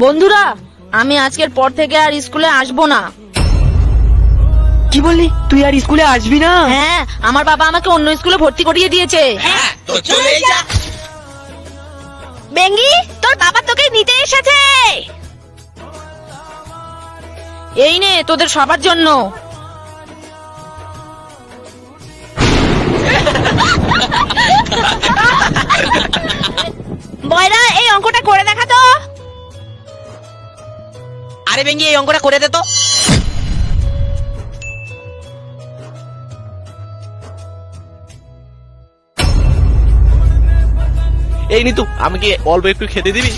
বন্ধুরা, আমি আজকের পর থেকে আর স্কুলে আসবো না। কি বললি? তুই আর স্কুলে আসবি না? হ্যাঁ, আমার বাবা আমাকে অন্য স্কুলে ভর্তি করিয়ে দিয়েছে। তো চলে যা। বেঙ্গি, তোর বাবা তোকে নিতে এসেছে। এই নে তোদের সবার জন্য। বয়রা, এই অঙ্কটা করে দেখা তো। আরে বেঙ্গি, এই অঙ্কটা করে দে তো। এই নিতু, আমাকে অল্প একটু খেতে দিবি?